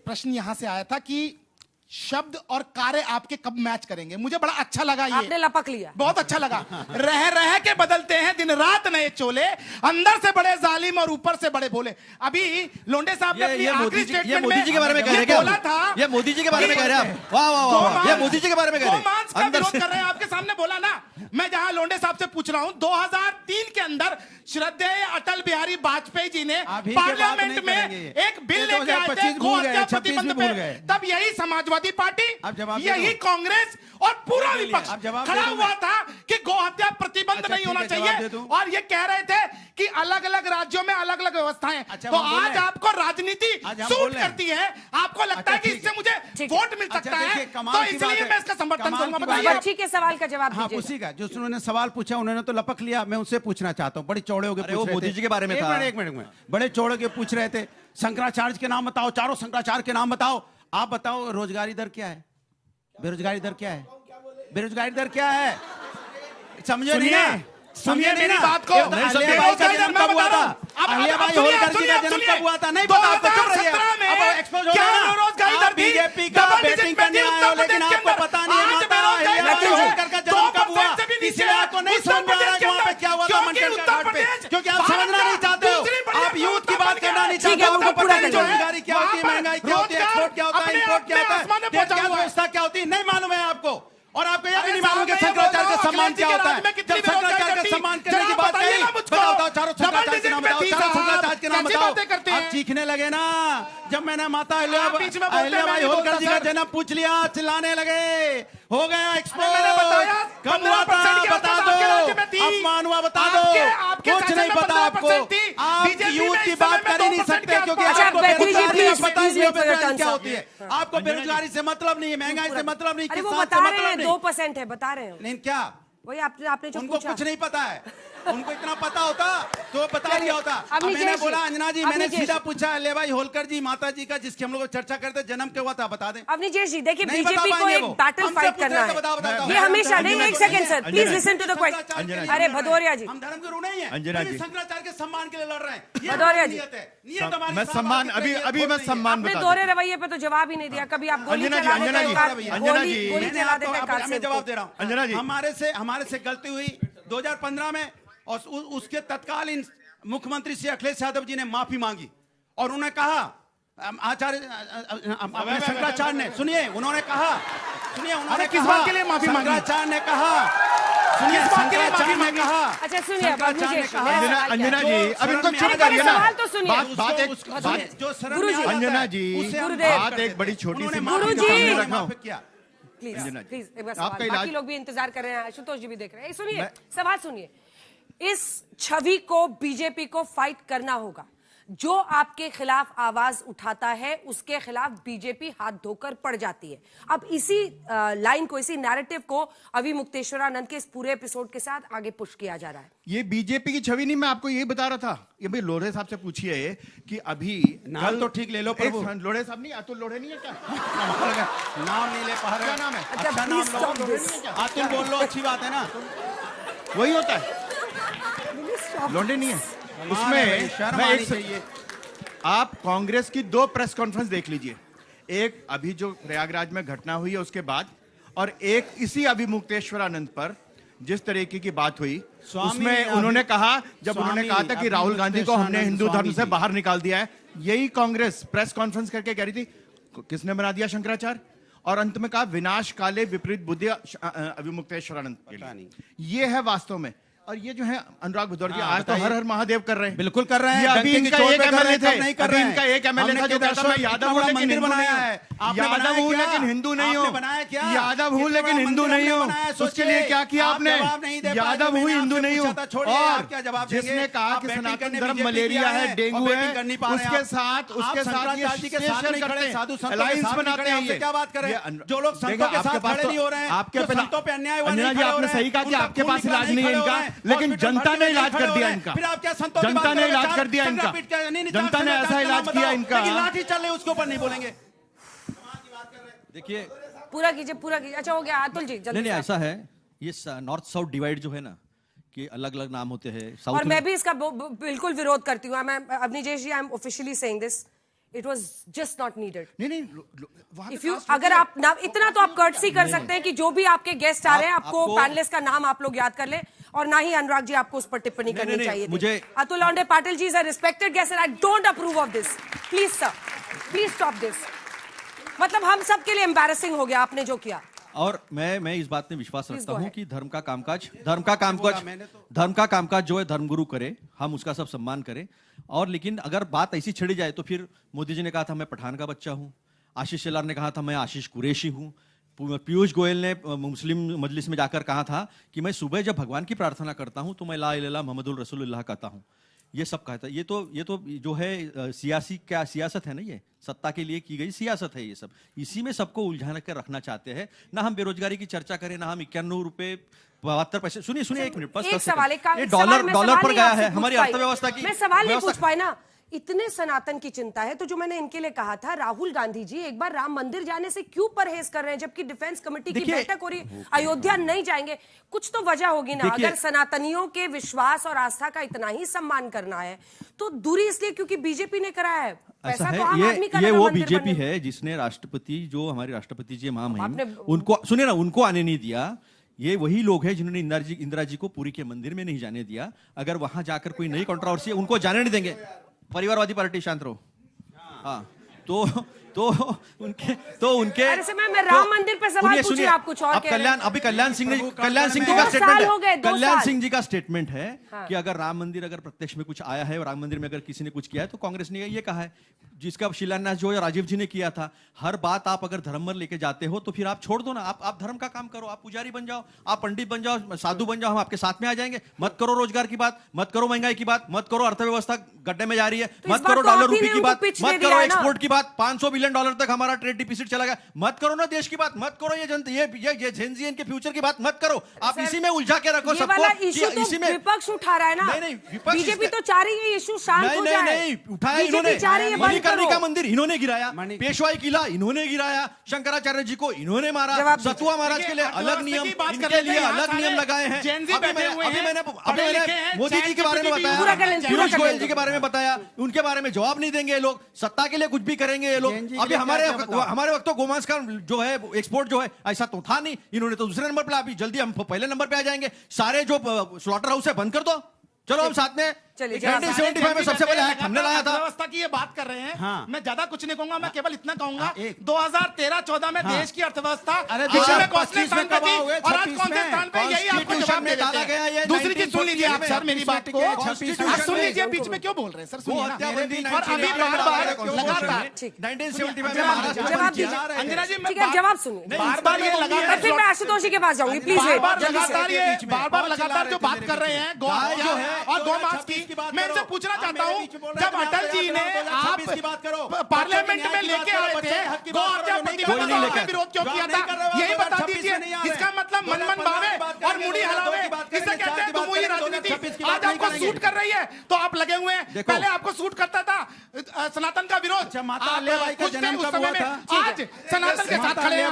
प्रश्न यहां से आया था कि शब्द और कार्य आपके कब मैच करेंगे। मुझे बड़ा अच्छा लगा, ये आपने लपक लिया, बहुत अच्छा लगा। रह के बदलते हैं दिन रात नए चोले, अंदर से बड़े जालिम और ऊपर से बड़े भोले। अभी लोंडे साहब ने अपनी आखिरी स्टेटमेंट में मोदी जी के बारे में कह रहे हैं, बोला था, ये मोदी जी के बारे में कह रहे हैं आप। वाह वाह वाह, ये मोदी जी के बारे में कह रहे हैं, अंदर से कर रहे हैं आपके सामने बोला ना। मैं जहां लोंडे साहब से पूछ रहा हूं, 2003 के अंदर श्रद्धेय अटल बिहारी वाजपेयी जी ने पार्लियामेंट में एक बिल लेके आए थे गो हत्या प्रतिबंध पे। तब यही समाजवादी पार्टी, यही कांग्रेस और पूरा विपक्ष खड़ा हुआ था कि गो हत्या प्रतिबंध नहीं होना चाहिए, और ये कह रहे थे कि अलग अलग राज्यों में अलग अलग व्यवस्थाएं। तो आज आपको राजनीति सूट करती है, आपको लगता है कि इससे मुझे वोट मिल सकता है, तो इसलिए मैं इसका समर्थन करूंगा। बच्ची के सवाल का जवाब हाँ, उसी का जो उन्होंने सवाल पूछा, उन्होंने तो लपक लिया। मैं उनसे पूछना चाहता हूँ, बड़ी चौड़े हो गए, वो मोदी जी के बारे में था। एक मिनट बड़े चौड़े के पूछ रहे थे, शंकराचार्य के नाम बताओ, चारों शंकराचार्य के नाम बताओ। आप बताओ रोजगारी दर क्या है, बेरोजगारी दर क्या है, बेरोजगारी दर क्या है, समझे नहीं ना? सुनिए मेरी बात को। अहिल्याबाई का जन्म कब हुआ था? अहिल्याबाई होलकर जी का जन्म कब हुआ था? नहीं पता आपको, चुप रहिए। अब एक्सपोज हो गया ना, आप बीजेपी का बैटिंग करने आए हो, लेकिन आपको पता नहीं है माता अहिल्याबाई होलकर का जन्म कब हुआ, इसलिए आपको नहीं समझ में आ रहा है वहां पे क्या हुआ था मंडल घाट पे, क्योंकि आप समझना नहीं चाहते हो। आप यूथ की बात करना नहीं चाहते हो, आपको पता नहीं बेरोजगारी क्या होती है, महंगाई क्या होती है, एक्सपोर्ट क्या होता है, इंपोर्ट क्या होता है, डेट कैश व्यवस्था क्या होती है, नहीं मालूम है आपको। और आपको यह भी नहीं मालूम कि शंकराचार्य का सम्मान क्या होता है। जब शंकराचार्य का सम्मान करने की बात कही, बताओ चारों शंकराचार्य के नाम बताओ, चारों शंकराचार्य के नाम बताओ। आप चीखने लगे ना, जब मैंने माता अहिल्याबाई होलकर जी का जन्म पूछ लिया, चिल्लाने लगे, हो गया एक्सपोज। कब हुआ था बता दो, अपमान हुआ बता दो, कुछ नहीं पता आपको। आप यूथ की बात कर ही नहीं सकते, क्योंकि आपको बेरोजगारी का पता ही नहीं, बेरोजगारी क्या होती है। आपको बेरोजगारी से मतलब नहीं है, महंगाई से मतलब नहीं, किसान से मतलब नहीं। 2% है, बता रहे हैं। नहीं क्या वही आपने जो उनको पूछा, कुछ नहीं पता है, उनको इतना पता होता तो बता दिया होता। अब मैंने बोला अंजना जी, मैंने सीधा पूछा अहिल्याबाई होलकर जी माता जी का, जिसकी हम लोग चर्चा करते, जन्म क्या हुआ था बता दें। अवनीश जी देखिए, बीजेपी को एक बैटल फाइट करना है, ये हमेशा नहीं। एक second sir, please listen to the question. अरे भदौरिया जी, हम धर्म गुरु नहीं है, अंजना जी शंकराचार्य के सम्मान के लिए लड़ रहे हैं। भदौरिया जी, मैं सम्मान अभी मैं सम्मान आपने दोहरे रवैये पे तो जवाब ही नहीं दिया। कभी आप गोली चला देते हैं, गोली चला देते हैं। मैं जवाब दे रहा हूँ अंजना जी, हमारे से गलती हुई 2015 में, और उसके तत्कालीन मुख्यमंत्री श्री अखिलेश यादव जी ने माफी मांगी, और उन्होंने कहा आचार्य शंकराचार्य ने, सुनिए उन्होंने कहा, सुनिए उन्होंने किस बात के लिए माफी मांगी? शंकराचार्य ने कहा, सुनिए शंकराचार्य ने कहा। अच्छा सुनिए अंजना जी, अब इनको चुप करिए ना, सवाल तो सुनिए। बात एक जो अंजना जी, बात एक बड़ी छोटी सी प्लीज बाकी लोग भी इंतजार कर रहे हैं, आशुतोष जी भी देख रहे हैं। सुनिए सवाल सुनिए, इस छवि को बीजेपी को फाइट करना होगा। जो आपके खिलाफ आवाज उठाता है उसके खिलाफ बीजेपी हाथ धोकर पड़ जाती है। अब इसी लाइन को, इसी नैरेटिव को अभी मुक्तेश्वरानंद के इस पूरे एपिसोड के साथ आगे पुश किया जा रहा है। ये बीजेपी की छवि नहीं, मैं आपको यही बता रहा था। ये भाई लोढ़े साहब से पूछिए कि अभी नाम तो ठीक ले लो प्रभु। लोढ़े साहब नहीं, अतुल लोढ़े नहीं है क्या? नाम नहीं ले पा रहे, क्या नाम है? अच्छा नाम लो, अतुल बोल लो, अच्छी बात है ना, वही होता है, लोढ़े नहीं है उसमें। आप कांग्रेस की 2 प्रेस कॉन्फ्रेंस देख लीजिए, एक अभी जो प्रयागराज में घटना हुई है उसके बाद, और एक इसी अभी मुक्तेश्वरानंद पर जिस तरीके की बात हुई, उसमें उन्होंने कहा, जब उन्होंने कहा था कि राहुल गांधी को हमने हिंदू धर्म से बाहर निकाल दिया है, यही कांग्रेस प्रेस कॉन्फ्रेंस करके कह रही थी किसने बना दिया शंकराचार्य, और अंत में कहा विनाश काले विपरीत बुद्धि अभी मुक्तेश्वरानंद के लिए। ये है वास्तव में। और ये जो है अनुराग भदौरिया जी आज तो हर हर महादेव कर रहे हैं, बिल्कुल कर रहे हैं। अभी इनका एक एमएलए थे, नहीं कर रहे हैं, इनका एक एमएलए था जो कहता मैं यादव हूं लेकिन हिंदू नहीं हूं, यादव हूं लेकिन हिंदू नहीं हूं, यादव हूं लेकिन हिंदू नहीं हूं। उसके लिए क्या किया आपने? यादव हूं हिंदू नहीं हूं। और जिसने कहा कि सनातन धर्म मलेरिया है, डेंगू है, उसके साथ अलायंस बनाते हैं। क्या बात करें, जो लोग संतों के साथ खड़े नहीं हो रहे हैं, आपके संतों पे अन्याय हुआ नहीं, आपने सही कहा कि आपके पास इलाज नहीं है इनका, लेकिन जनता ने इलाज कर दिया इनका। फिर आप क्या संतों की बात जनता ने करोगे? इलाज कर दिया इनका, जनता ने ऐसा इलाज किया इनका। लाठी चल रही उसके ऊपर नहीं बोलेंगे। देखिए पूरा कीजिए, पूरा कीजिए। अच्छा हो गया अतुल जी, जल्दी। नहीं ऐसा है, ये नॉर्थ साउथ डिवाइड जो है ना, कि अलग अलग नाम होते हैं। और मैं भी इसका बिल्कुल विरोध करती हूँ। मैं Avneesh ji, I am officially saying this, it was just not needed. नहीं वहां इफ यू अगर आप ना इतना तो आप कर्टसी कर सकते हैं कि जो भी आपके गेस्ट आ रहे हैं आपको पैनलिस्ट का नाम आप लोग याद कर ले, और ना ही अनुराग जी आपको उस पर टिप्पणी करनी चाहिए थी। मुझे Atul Londhe Patil ji is a respected guest and I don't approve of this. Please sir, please stop this. मतलब हम सब के लिए एम्बैरेसिंग हो गया आपने जो किया। और मैं इस बात में विश्वास रखता हूं कि धर्म का कामकाज जो है धर्मगुरु करे, हम उसका सब सम्मान करें। और लेकिन अगर बात ऐसी छिड़ी जाए तो फिर मोदी जी ने कहा था मैं पठान का बच्चा हूं, आशीष शेलार ने कहा था मैं आशीष कुरैशी हूं, पीयूष गोयल ने मुस्लिम मजलिस में जाकर कहा था कि मैं सुबह जब भगवान की प्रार्थना करता हूं तो मैं ला इलाहा इल्लल्लाह मुहम्मदुर रसूलुल्लाह कहता हूं। ये सब कहता है। ये तो जो है सियासत है ना, ये सत्ता के लिए की गई सियासत है। ये सब इसी में सबको उलझा कर रखना चाहते हैं। ना हम बेरोजगारी की चर्चा करें, ना हम 91 रुपए 72 पैसे। सुनिए एक मिनट, एक सवाल डॉलर पर गया है हमारी अर्थव्यवस्था की। मैं सवाल नहीं पूछ पाए ना, इतने सनातन की चिंता है तो जो मैंने इनके लिए कहा था, राहुल गांधी जी एक बार राम मंदिर जाने से क्यों परहेज कर रहे हैं जबकि डिफेंस कमेटी की बैठक हो रही है, अयोध्या नहीं जाएंगे? कुछ तो वजह होगी ना। अगर सनातनियों के विश्वास और आस्था का इतना ही सम्मान करना है तो दूरी इसलिए क्योंकि बीजेपी ने कराया है। पैसा तो आम आदमी का ये वो बीजेपी है जिसने राष्ट्रपति, जो हमारे राष्ट्रपति जी महामहिम, उनको सुने ना, उनको आने नहीं दिया। ये वही लोग हैं जिन्होंने इंदिरा जी को पुरी के मंदिर में नहीं जाने दिया। अगर वहां जाकर कोई नई कंट्रोवर्सी है उनको जाने नहीं देंगे। परिवारवादी पार्टी शांत रहो। हाँ, तो उनके अरे से मैं राम मंदिर पे सवाल पूछिए, आप कुछ और कह रहे हैं। अभी कल्याण सिंह जी का स्टेटमेंट है कि अगर राम मंदिर अगर प्रत्यक्ष में कुछ आया है और राम मंदिर में अगर किसी ने कुछ किया है तो कांग्रेस ने ये कहा है, जिसका शिलान्यास जो है राजीव जी ने किया था। हर बात आप अगर धर्म पर लेके जाते हो तो फिर आप छोड़ दो ना, आप धर्म का काम करो, आप पुजारी बन जाओ, आप पंडित बन जाओ, साधु बन जाओ, हम आपके साथ में आ जाएंगे। मत करो रोजगार की बात, मत करो महंगाई की बात, मत करो अर्थव्यवस्था गड्ढे में जा रही है, मत करो डॉलर रुपये की बात, मत करो एक्सपोर्ट की बात, $500 बिलियन तक हमारा ट्रेड डिफिसिट चला गया, मत करो ना देश की बात, मत करो ये जेनजी के फ्यूचर की बात मत करो। आप इसी में उलझा के रखो सबको। इसी में विपक्ष उठा रहा है ना। नहीं, बीजेपी तो चाह रही है इशू शांत हो जाए। नहीं उठाया इन्होंने। मणिकर्णिका मंदिर इन्होंने गिराया, पेशवाई किला इन्होंने गिराया, शंकराचार्य जी को इन्होंने मारा, सतुआ महाराज के लिए अलग नियम, इनके लिए अलग नियम लगाए हैं। अभी मैंने मोदी जी के बारे में बताया, पीयूष गोयल जी के बारे में बताया, उनके बारे में जवाब नहीं देंगे ये लोग, सत्ता के लिए कुछ भी करेंगे ये लोग। अभी हमारे वक्त तो गोमांस का जो है एक्सपोर्ट जो है ऐसा तो था नहीं, इन्होंने तो दूसरे नंबर पे, अभी जल्दी हम पहले नंबर पे आ जाएंगे। सारे जो स्लॉटर हाउस है बंद कर दो, चलो हम साथ में। 1975 में सबसे पहले एक्ट हमने लाया था। व्यवस्था की ये बात कर रहे हैं। हाँ। मैं ज्यादा कुछ नहीं कहूंगा, मैं केवल इतना कहूंगा 2013-14 में देश की अर्थव्यवस्था और आज कौन से स्थान पे, यही आपको जवाब में डाला गया है। दूसरी चीज सुन लीजिए आप सर मेरी बात को, सुन लीजिए, बीच में क्यों बोल रहे हैं सर, सुनिए ना। और अभी बार-बार लगातार 1975 में अंजना जी जवाब सुनिए, बार-बार ये लगातार, फिर मैं आशुतोष जी के पास जाऊंगी प्लीज। बार-बार लगातार जो बात कर रहे हैं जो है और गोमांस की, मैं इनसे पूछना चाहता हूं, जब अटल जी ने आप पार्लियामेंट में लेके आए थे गौ हत्या प्रतिबंध का विरोध क्यों किया था, यही बता दीजिए। इसका मतलब मन भावे और मुड़ी हलावे, इसे कहते हैं तुम राजनीति। आज आपको सूट कर रही है तो आप लगे हुए हैं, पहले आपको सूट करता था सनातन का विरोध। माता अहिल्याबाई का जन्म कब हुआ था? आज सनातन के साथ खड़े हैं।